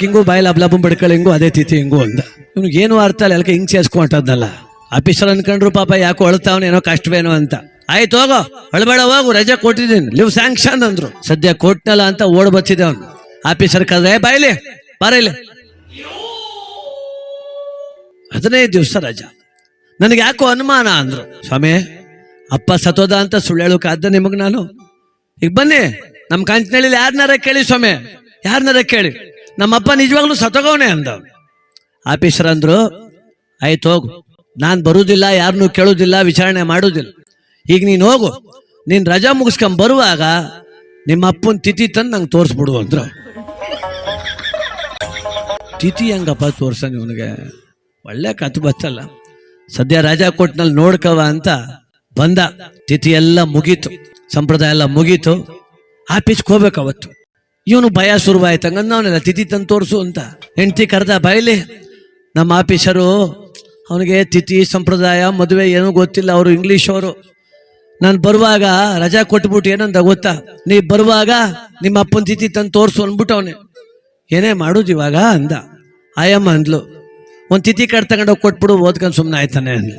ಹಿಂಗೂ ಬಾಯಲ್ಲಿ ಹಬ್ಲಬ್ಬ ಬಡ್ಕಳ ಹಿಂಗೂ ಅದೇ ತಿಥಿ ಹಿಂಗೂ ಅಂದ. ಇವ್ನಿಗೆ ಏನು ಅರ್ಥ ಅಲ್ಲ, ಎಲ್ಲಕ್ಕೆ ಹಿಂಗ್ ಸೇರ್ಸ್ಕೊಂಟದ್ನಲ್ಲ. ಆಫೀಸರ್ ಅನ್ಕೊಂಡ್ರು ಪಾಪ ಯಾಕೋ ಅಳ್ತಾವನೇನೋ ಕಷ್ಟವೇನೋ ಅಂತ. ಆಯ್ತು ಹೋಗೋ ಅಳ್ಬೇಡ ಹೋಗು, ರಜೆ ಕೊಟ್ಟಿದ್ದೀನಿ, ಲೀವ್ ಸ್ಯಾಂಕ್ಷನ್ ಅಂದ್ರು. ಸದ್ಯ ಕೊಟ್ಟನಲ್ಲ ಅಂತ ಓಡ್ ಬಚ್ಚಿದೆ ಅವನು. ಆಫೀಸರ್ ಕದ್ರೆ ಬಾಯ್ಲಿ ಬಾರೈಲಿ, 15 ದಿವಸ ರಜಾ. ನನಗೆ ಯಾಕೋ ಅನುಮಾನ ಅಂದ್ರು. ಸ್ವಾಮಿ ಅಪ್ಪ ಸತೋದ ಅಂತ ಸುಳ್ಳು ಹೇಳೋಕಾದ್ದ ನಿಮಗ್ ನಾನು? ಈಗ ಬನ್ನಿ ನಮ್ ಕಂಚಿನಳ್ಳಿ ಯಾರನ್ನಾರ ಕೇಳಿ ಸ್ವಾಮಿ, ಯಾರನ್ನಾರ ಕೇಳಿ, ನಮ್ಮಪ್ಪ ನಿಜವಾಗ್ಲೂ ಸತ್ತೋಗವನೇ ಅಂದ. ಆಫೀಸರ್ ಅಂದ್ರು ಆಯ್ತು ಹೋಗು, ನಾನು ಬರುವುದಿಲ್ಲ, ಯಾರನ್ನೂ ಕೇಳುವುದಿಲ್ಲ, ವಿಚಾರಣೆ ಮಾಡುವುದಿಲ್ಲ. ಈಗ ನೀನು ಹೋಗು, ನೀನು ರಜಾ ಮುಗಿಸ್ಕೊಂಡ್ ಬರುವಾಗ ನಿಮ್ಮ ಅಪ್ಪನ ತಿಥಿ ತಂದು ನಂಗೆ ತೋರಿಸ್ಬಿಡು ಅಂದ್ರು. ತಿಥಿ ಹೆಂಗಪ್ಪ ತೋರ್ಸ ಇವನಿಗೆ? ಒಳ್ಳೆ ಕತ್ತು ಬತ್ತಲ್ಲ. ಸದ್ಯ ರಜಾ ಕೊಟ್ನಲ್ಲಿ ನೋಡ್ಕವ ಅಂತ ಬಂದ. ತಿಥಿ ಎಲ್ಲ ಮುಗೀತು, ಸಂಪ್ರದಾಯ ಎಲ್ಲ ಮುಗೀತು. ಆಫೀಸ್ಗೆ ಹೋಗ್ಬೇಕು ಅವತ್ತು. ಇವನು ಭಯ ಶುರುವಾಯ್ತು. ಹಂಗಂದವನೆಲ್ಲ ತಿಥಿ ತಂದು ತೋರಿಸು ಅಂತ. ಹೆಂಡತಿ ಕರೆದ, ಬಯಲಿ ನಮ್ಮ ಆಫೀಸರು, ಅವನಿಗೆ ತಿಥಿ ಸಂಪ್ರದಾಯ ಮದುವೆ ಏನೂ ಗೊತ್ತಿಲ್ಲ, ಅವರು ಇಂಗ್ಲೀಷ್ ಅವರು. ನಾನು ಬರುವಾಗ ರಜಾ ಕೊಟ್ಬಿಟ್ಟು ಏನಂದ ಗೊತ್ತಾ, ನೀ ಬರುವಾಗ ನಿಮ್ಮ ಅಪ್ಪನ ತಿಥಿ ತಂದು ತೋರಿಸು ಅಂದ್ಬಿಟ್ಟು ಅವನೇ. ಏನೇ ಮಾಡುದು ಇವಾಗ ಅಂದ. ಆಯಮ್ಮ ಅಂದ್ಲು, ಒಂದು ತಿಥಿ ಕಾರ್ಡ್ ತಗೊಂಡೋಗಿ ಕೊಟ್ಬಿಡು, ಓದ್ಕೊಂಡು ಸುಮ್ಮನೆ ಆಯ್ತಾನೆ ಅಂದ್ಲು.